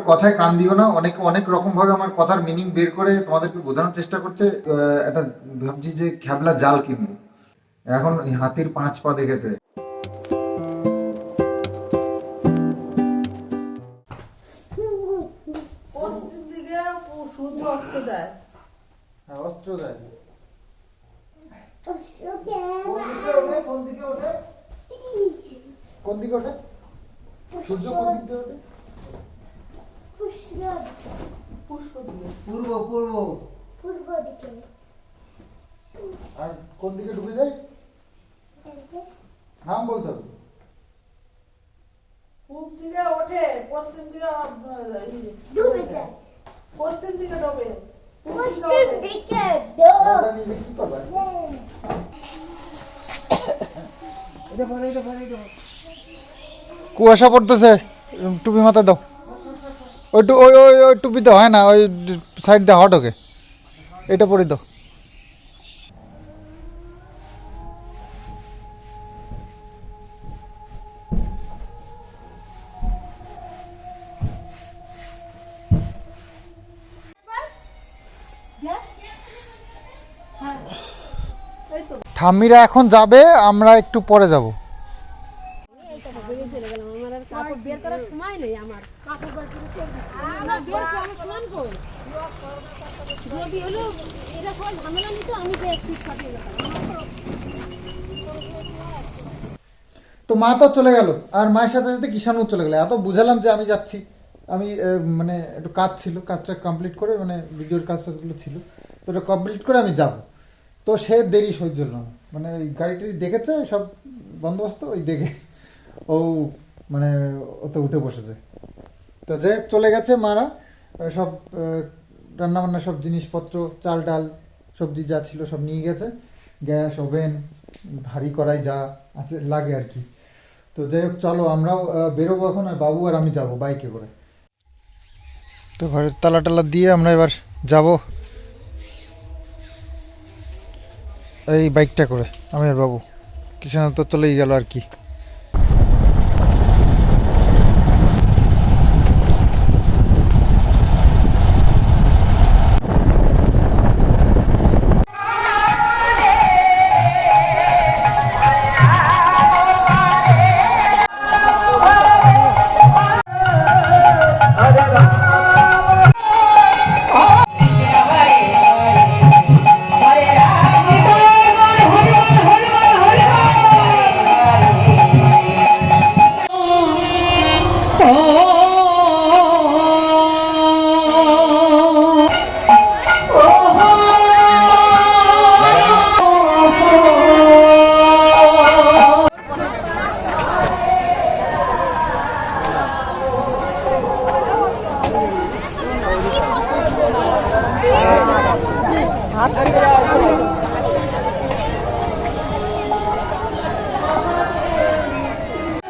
কথায় কান দিও না। অনেক অনেক রকম ভাবে আমার কথার মিনিং বের করে তোমাদেরকে বোঝানোর চেষ্টা করছে। একটা ভাবছি যে খ্যাবলা জাল কিনবো। এখন হাতির 5 পা দেখেছে। পশ্চিম দিকে সূর্য অস্ত যায়। হ্যাঁ, অস্ত্র দেয়। কোন দিকে ওঠে? কোন দিকে ওঠে? সূর্য কোন দিক দিয়ে ওঠে? পুষ্প দিকে। পূর্ব পূর্ব। পূর্ব দিকে। আর কোন দিকে ডুবে যায়? নাম বলতে হবে। পূব দিকে ওঠে, পশ্চিম দিকে ডুবে যায়। পশ্চিম দিকে ডোবে। পশ্চিম দিকে ডোবে। ওটা নিয়ে কি করবে? কুয়াশা পড়তেছে, টুপি মাথা দাও। ওই ওই ওই ওই টুপিতে হয় না, ওই সাইড দিয়ে হট ওকে, এটা পরে দাও। ঠাম্মিরা এখন যাবে, আমরা একটু পরে যাব। তো মা তো চলে গেল, আর মায়ের সাথে সাথে কিষানও চলে গেল। এত বুঝালাম যে আমি যাচ্ছি, আমি মানে একটু কাজ ছিল, কাজটা কমপ্লিট করে, মানে ভিডিওর কাজ টাজগুলো ছিল, তো ওটা কমপ্লিট করে আমি যাব। তো সে দেরি সহ্য হলো না, মানে ওই গাড়িটি দেখেছে সব বন্দোবস্ত, ওই দেখে ও মানে ওতে উঠে বসেছে। তো যে চলে গেছে মারা, সব রান্নাবান্না সব জিনিসপত্র, চাল ডাল সবজি যা ছিল সব নিয়ে গেছে, গ্যাস ওভেন ভারী কড়াই যা আছে লাগে আর কি। তো যাই হোক, চলো আমরাও বেরোবো এখন, আর বাবু আর আমি যাব বাইকে করে। তো ঘরের তালা টালা দিয়ে আমরা এবার যাব এই বাইকটা করে, আমি আর বাবু। কিষান তো চলেই গেল আর কি।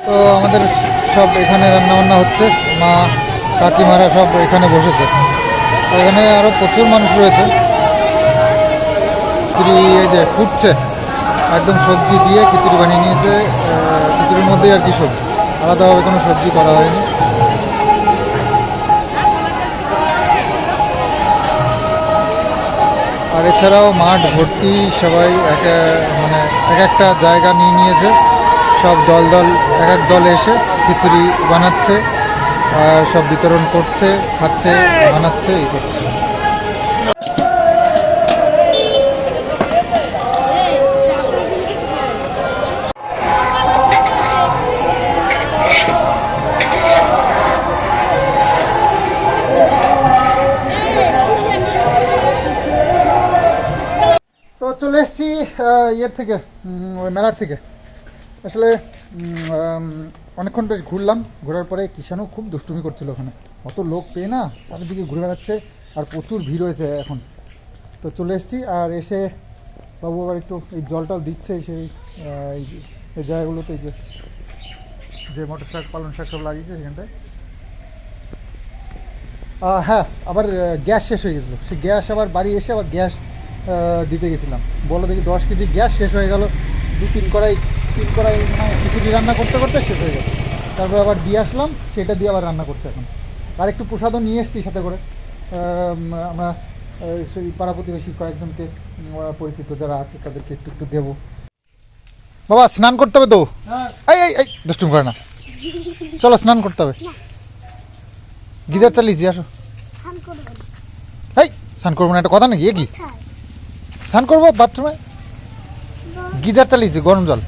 তো আমাদের সব এখানে রান্নাবান্না হচ্ছে, মা কাকিমারা সব এখানে বসেছে। এখানে আরও প্রচুর মানুষ রয়েছে। খিচুড়ি এই যে ফুটছে, একদম সবজি দিয়ে খিচুড়ি বানিয়ে নিয়েছে। খিচুড়ির মধ্যেই আর কি সবজি, আলাদাভাবে কোনো সবজি করা হয়নি। আর এছাড়াও মাঠ ভর্তি, সবাই মানে এক একটা জায়গা নিয়ে নিয়েছে, সব দল দল এক এক দল এসে খিচুড়ি বানাচ্ছে, আর সব বিতরণ করছে, খাচ্ছে, বানাচ্ছে, এই করছে। তো চলে এসেছি ইয়ের থেকে, ওই মেলার থেকে। আসলে অনেকক্ষণ বেশ ঘুরলাম, ঘোরার পরে কিষানও খুব দুষ্টুমি করছিল ওখানে, অত লোক পেয়ে না চারিদিকে ঘুরে বেড়াচ্ছে, আর প্রচুর ভিড় হয়েছে এখন। তো চলে এসেছি, আর এসে বাবু আবার একটু এই জল টল দিচ্ছে সেই এই জায়গাগুলোতে, এই যে মটর শাক পালং শাক সব লাগিয়েছে সেখানটায়। হ্যাঁ, আবার গ্যাস শেষ হয়ে গেছিলো, সেই গ্যাস আবার বাড়ি এসে আবার গ্যাস দিতে গেছিলাম। বলো দেখি 10 কেজি গ্যাস শেষ হয়ে গেল, 3 কড়াই মানে খিচুড়ি রান্না করতে করতে শেষ হয়ে গেল। তারপর আবার দিয়ে আসলাম, সেটা দিয়ে আবার রান্না করছে এখন। আর একটু প্রসাদও নিয়ে এসেছি সাথে করে। আমরা সেই পাড়া প্রতিবেশী কয়েকজনকে পরিচিত যারা আছে তাদেরকে একটু একটু দেবো। বাবা স্নান করতে হবে তো, এই এই এই দুষ্টুম করে না, চলো স্নান করতে হবে। গিজার চালিয়েছি, আসো। স্নান করবো না। এই স্নান করবো না, একটা কথা নাকি? এ কি কোথায়? স্নান করবো বাথরুমে? গিজার চালিয়েছি, গরম জল।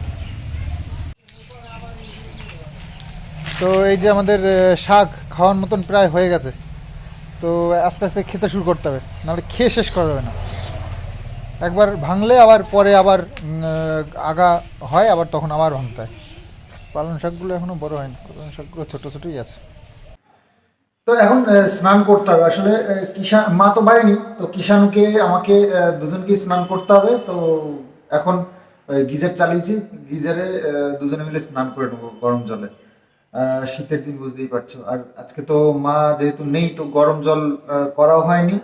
তো এই যে আমাদের শাক খাওয়ার মতন প্রায় হয়ে গেছে, তো আস্তে আস্তে খেতে শুরু করতে হবে, নাহলে খেয়ে শেষ করা যাবে না। একবার ভাঙলে আবার পরে আবার আগা হয়, আবার তখন আবার ভাঙতে হয়। পালং শাকগুলো এখনো বড় হয়নি, পালং শাকগুলো ছোটো ছোটোই আছে। তো এখন স্নান করতে হবে আসলে। কিষান মা তো বাড়েনি, তো কিষানুকে আমাকে দুজনকেই স্নান করতে হবে। তো এখন গিজার চালিয়েছি, গিজারে দুজনে মিলে স্নান করে নেবো গরম জলে। শীতের দিন বুঝতেই পারছো, আর আজকে তো মা যেহেতু নেই, তো গরম জল করাও হয়নি,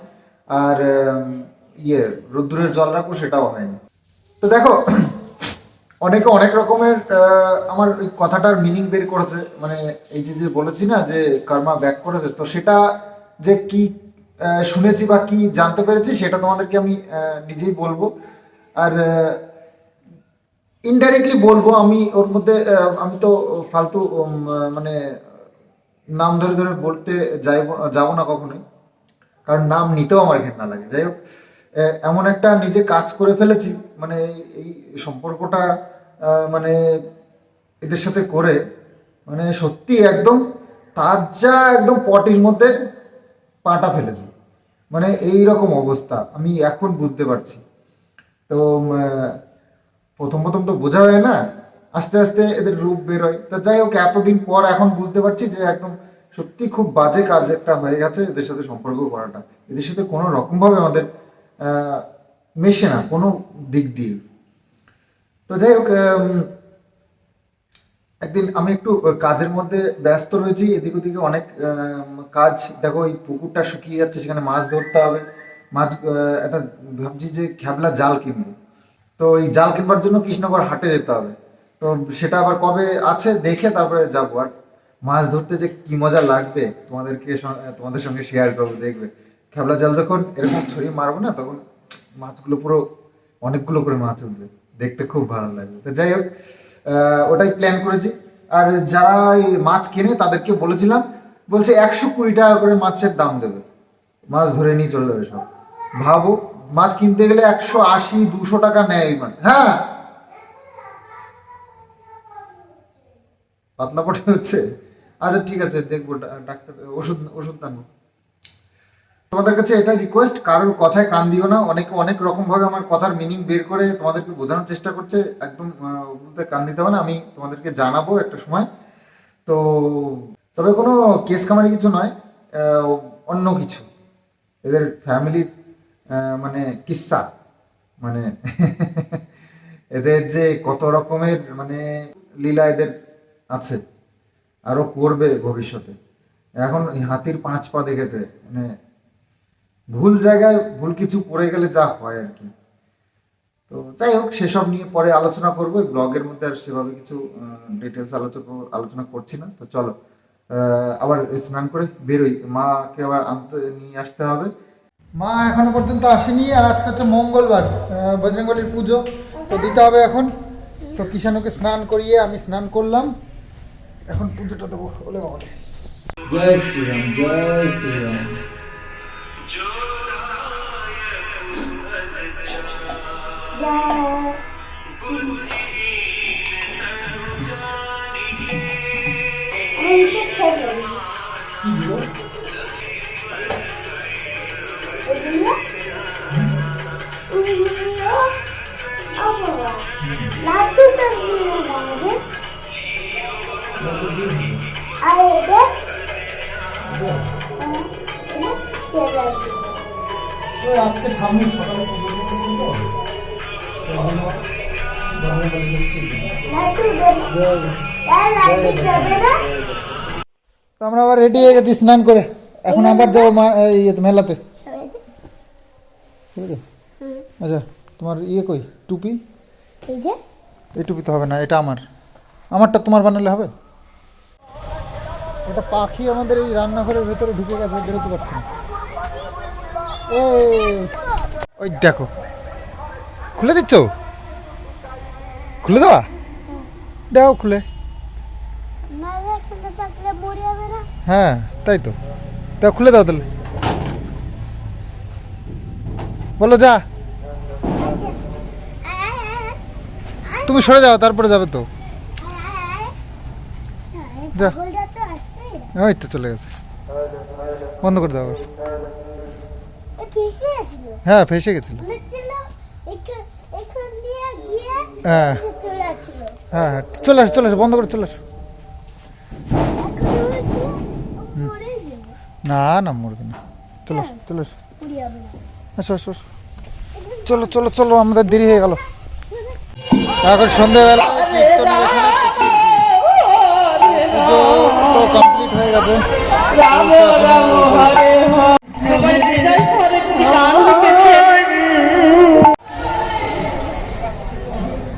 আর রোদ্দুরের জল রাখবো সেটাও হয়নি। তো দেখো, অনেকে অনেক রকমের আমার ওই কথাটার মিনিং বের করেছে, মানে এই যে যে বলেছি না যে কর্মা ব্যাক করেছে, তো সেটা যে কি শুনেছি বা কি জানতে পেরেছি সেটা তোমাদেরকে আমি নিজেই বলবো। আর ইনডাইরেক্টলি বলবো, আমি ওর মধ্যে আমি তো ফালতু মানে নাম ধরে ধরে বলতে যাবো না কখনোই, কারণ নাম নিতেও আমার ঘেন্না লাগে। যাই হোক, এমন একটা নিজে কাজ করে ফেলেছি, মানে এই সম্পর্কটা মানে এদের সাথে করে, মানে সত্যি একদম তাজা, একদম পটির মধ্যে পাটা ফেলেছি, মানে এই রকম অবস্থা আমি এখন বুঝতে পারছি। তো প্রথম প্রথম তো বোঝা হয় না, আস্তে আস্তে এদের রূপ বেরোয়। তো যাই হোক, এতদিন পর এখন বুঝতে পারছি যে একদম সত্যি খুব বাজে কাজ একটা হয়ে গেছে এদের সাথে সম্পর্ক করাটা। এদের সাথে কোনো রকমভাবে আমাদের মেশে না কোনো দিক দিয়ে। তো যাই হোক, একদিন আমি একটু কাজের মধ্যে ব্যস্ত রয়েছি, এদিক ওদিকে অনেক কাজ। দেখো এই পুকুরটা শুকিয়ে যাচ্ছে, সেখানে মাছ ধরতে হবে। মাছ একটা ভাবছি যে খেবলা জাল কিনবো, তো এই জাল কিনবার জন্য কৃষ্ণনগর হাটে যেতে হবে। তো সেটা আবার কবে আছে দেখে তারপরে যাবো। আর মাছ ধরতে যে কি মজা লাগবে তোমাদের সঙ্গে শেয়ার করবো, দেখবে। খেবলা জাল যখন এরকম ছড়িয়ে মারবো না, তখন মাছগুলো পুরো অনেকগুলো করে মাছ উঠবে, দেখতে খুব ভালো লাগবে। তো যাই হোক, ওটাই প্ল্যান করেছি। আর যারা এই মাছ কেনে তাদেরকে বলেছিলাম, বলছে 120 টাকা করে মাছের দাম দেবে, মাছ ধরে নিয়ে চলে যাবে সব। ভাবো, মাছ কিনতে গেলে 180-200 টাকা নেয় ওই মাছ। হ্যাঁ, পাতলা পটে হচ্ছে। আচ্ছা ঠিক আছে, দেখবো, ডাক্তার ওষুধ ওষুধ আনবো। তোমাদের কাছে এটা রিকোয়েস্ট, কারোর কথায় কান দিও না। অনেকে অনেক রকম ভাবে আমার কথার মিনিং বের করে তোমাদেরকে বোঝানোর চেষ্টা করছে, একদম কান দিতে হবে না। আমি তোমাদেরকে জানাবো একটা সময়। তো তবে কোনো কেস কামারি কিছু নয়, অন্য কিছু, এদের ফ্যামিলির মানে কিস্সা, মানে এদের যে কত রকমের মানে লীলা এদের আছে, আরো করবে ভবিষ্যতে। এখন হাতির 5 পা দেখেছে, মানে ভুল জায়গায় ভুল কিছু পড়ে গেলে যা হয় আর কি। তো যাই হোক, সেসব নিয়ে পরে আলোচনা করবো। ব্লগের মধ্যে আর সেভাবে কিছু ডিটেলস আলোচনা করছি না। তো চলো আবার স্নান করে বেরোই, মাকে আবার আনতে নিয়ে আসতে হবে। মা এখনো পর্যন্ত আসেনি, আর আজকে হচ্ছে মঙ্গলবার, বজরংবলীর পুজো, তো দিতে হবে এখন। তো কিষানুকে স্নান করিয়ে আমি স্নান করলাম, এখন পুজোটা দেবো। বলে বাবা, জয় শ্রীরাম, জয় শ্রীরাম। আজকে সামনে সকালে তো আমরা আবার রেডি হয়ে গেছি স্নান করে, এখন আবার যাবো মেলাতে। আচ্ছা, তোমার কই টুপি? এই টুপি তো হবে না, এটা আমারটা তোমার বানালে হবে। একটা পাখি আমাদের এই রান্নাঘরের ভেতরে ঢুকে গেছে, বেরোতে পারছে না। এই ওই দেখো, খুলে দিচ্ছ? খুলে দেওয়া? দাও খুলে। না এখানে থাকলে মরে যাবে না। হ্যাঁ তাই তো, দাও খুলে দাও তাহলে। বলো যা, তুমি সরে যাও তারপরে যাবে তো। যা। ছাগলটা তো আসছে। ওই তো চলে গেছে, বন্ধ করে দাও আবার। এ ফেসে আছিল। হ্যাঁ ফেসে গেছিল। বলেছিল এখন দিয়ে গিয়ে হ্যাঁ চলে আসছিল। হ্যাঁ হ্যাঁ, চলে আসো চলে আসো, বন্ধ করে চলে আসো। এখন হয়েছে ও মরে যাবে। না না মরবে না, চলে আসো চলে আসো, মরে যাবে না। আসো আসো আসো, চলো চলো চলো, আমাদের দেরি হয়ে গেল। এখন সন্ধ্যেবেলা কীর্তনের এখানে পুজো তো কমপ্লিট হয়ে গেছে।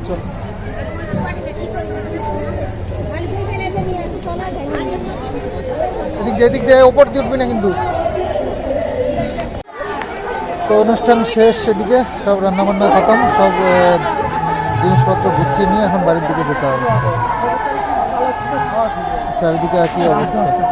চলো। এদিক দিয়ে ওপর দিয়ে উঠবি না কিন্তু। তো অনুষ্ঠান শেষ, এদিকে সব রান্নাবান্না খতম, সব জিনিসপত্র গুছিয়ে নিয়ে এখন বাড়ির দিকে যেতে হবে। চারিদিকে একই অবস্থা।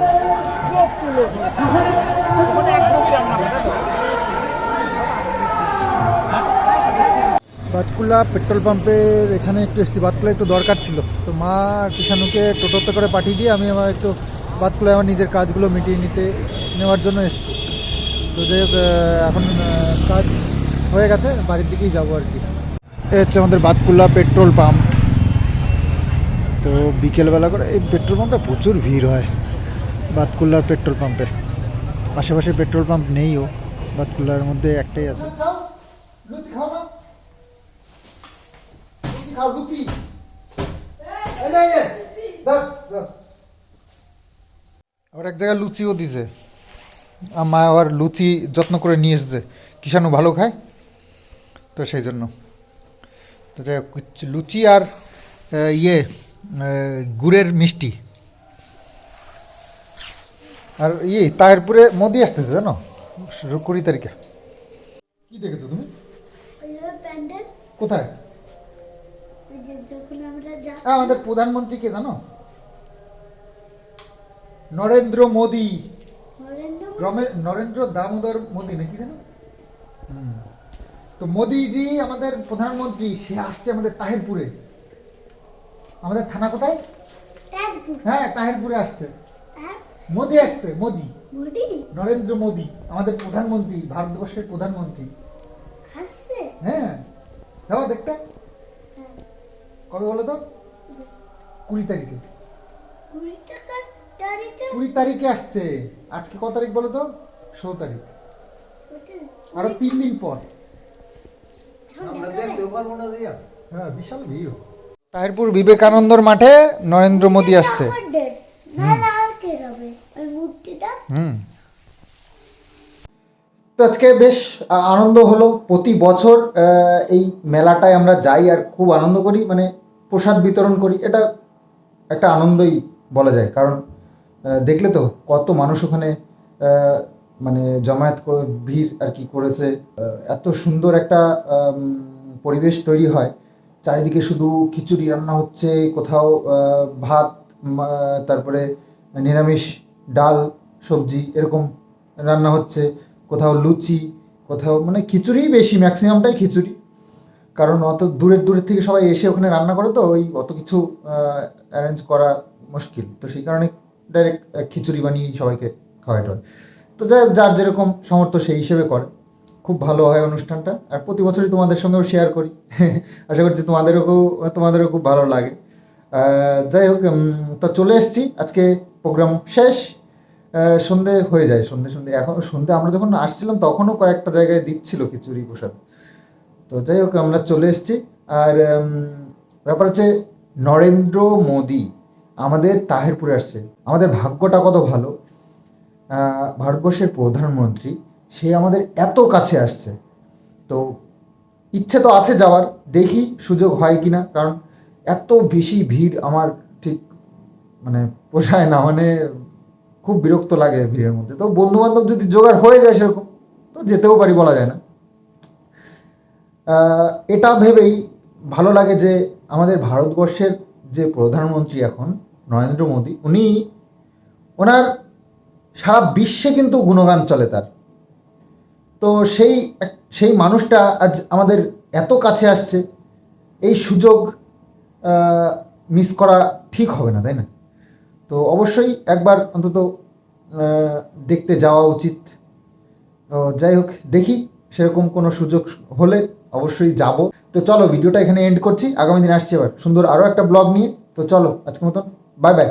বাতকুল্লা পেট্রোল পাম্পের এখানে একটু এসেছি, বাতকুল্লা একটু দরকার ছিল, তো মা আর কিষানুকে টোটোতে করে পাঠিয়ে দিয়ে আমি আমার একটু বাতকুল্লায় আমার নিজের কাজগুলো মিটিয়ে নেওয়ার জন্য এসেছি। তো যে এখন কাজ হয়ে গেছে, বাড়ির দিকেই যাবো আর কি। এই হচ্ছে আমাদের বাতকুল্লা পেট্রোল পাম্প। তো বিকেলবেলা করে এই পেট্রোল পাম্পে প্রচুর ভিড় হয়, বাতকুল্লার পেট্রোল পাম্পে। আশেপাশে পেট্রোল পাম্প নেইও, বাতকুল্লার মধ্যে একটাই আছে। আবার এক জায়গায় লুচিও দিছে, মা আবার লুচি যত্ন করে নিয়ে এসছে, কিষানু ভালো খায় তো সেই জন্য। তো যাই হোক, লুচি আর গুড়ের মিষ্টি। আর তাহিরপুরে মোদি আসতেছে জানো, 20 তারিখে। কি দেখেছো তুমি? ওই যে প্যান্ডেল, কোথায়? ওই যে যখন আমরা আমাদের প্রধানমন্ত্রী কে জানো? নরেন্দ্র মোদি, নরেন্দ্র দামোদর মোদি নাকি জানো? তো মোদিজি আমাদের প্রধানমন্ত্রী, সে আসছে আমাদের তাহিরপুরে। আমাদের থানা কোথায়? হ্যাঁ তাহিরপুরে আসছে, মোদি আসছে, মোদি, নরেন্দ্র মোদি আমাদের প্রধানমন্ত্রী, ভারতবর্ষের প্রধানমন্ত্রী আসছে। হ্যাঁ যাও দেখতে। কবে বলো তো? 20 তারিখে। 20 তারিখে আসছে। আজকে কত তারিখ বলো তো? 16 তারিখ, আরো 3 দিন পর। হ্যাঁ বিশাল ভিড়। তাহিরপুর বিবেকানন্দর মাঠে নরেন্দ্র মোদি আসছে। তো আজকে বেশ আনন্দ হলো। প্রতি বছর এই মেলাটায় আমরা যাই আর খুব আনন্দ করি, মানে প্রসাদ বিতরণ করি, এটা একটা আনন্দই বলা যায়। কারণ দেখলে তো কত মানুষ ওখানে মানে জমায়েত করে ভিড় আর কি করেছে। এত সুন্দর একটা পরিবেশ তৈরি হয়, চারিদিকে শুধু খিচুড়ি রান্না হচ্ছে, কোথাও ভাত, তারপরে নিরামিষ ডাল সবজি এরকম রান্না হচ্ছে, কোথাও লুচি, কোথাও মানে খিচুড়িই বেশি, ম্যাক্সিমামটাই খিচুড়ি। কারণ অত দূরের থেকে সবাই এসে ওখানে রান্না করে, তো ওই অত কিছু অ্যারেঞ্জ করা মুশকিল, তো সেই কারণে ডাইরেক্ট খিচুড়ি বানিয়ে সবাইকে খাওয়াটা হয়। তো যাই হোক, যার যেরকম সামর্থ্য সেই হিসেবে করে। খুব ভালো হয় অনুষ্ঠানটা, আর প্রতি বছরই তোমাদের সঙ্গেও শেয়ার করি। আশা করছি তোমাদেরও খুব ভালো লাগে। যাই হোক, তো চলে এসেছি, আজকে প্রোগ্রাম শেষ। সন্ধে হয়ে যায়, সন্ধে এখন সন্ধে আমরা যখন আসছিলাম তখনও কয়েকটা জায়গায় দিচ্ছিল খিচুড়ি প্রসাদ। তো যাই হোক, আমরা চলে এসেছি। আর ব্যাপার হচ্ছে, নরেন্দ্র মোদি আমাদের তাহিরপুরে আসছে। আমাদের ভাগ্যটা কত ভালো, ভারতবর্ষের প্রধানমন্ত্রী সে আমাদের এত কাছে আসছে। তো ইচ্ছে তো আছে যাওয়ার, দেখি সুযোগ হয় কিনা, কারণ এত বেশি ভিড় আমার ঠিক মানে পোষায় না। মানে খুব বিরক্ত লাগে ভিড়ের মধ্যে। তো বন্ধু বান্ধব যদি জোগাড় হয়ে যায় সেরকম তো যেতেও পারি, বলা যায় না। এটা ভেবেই ভালো লাগে যে আমাদের ভারতবর্ষের যে প্রধানমন্ত্রী এখন নরেন্দ্র মোদী, ওনার সারা বিশ্বে কিন্তু গুণগান চলে তার। তো সেই মানুষটা আজ আমাদের এত কাছে আসছে, এই সুযোগ মিস করা ঠিক হবে না, তাই না? তো অবশ্যই একবার অন্তত দেখতে যাওয়া উচিত। তো যাই হোক, দেখি সেরকম কোনো সুযোগ হলে অবশ্যই যাব। তো চলো ভিডিওটা এখানে এন্ড করছি, আগামী দিন আসছি আবার সুন্দর আরও একটা ব্লগ নিয়ে। তো চলো আজকের মতন বাই বাই।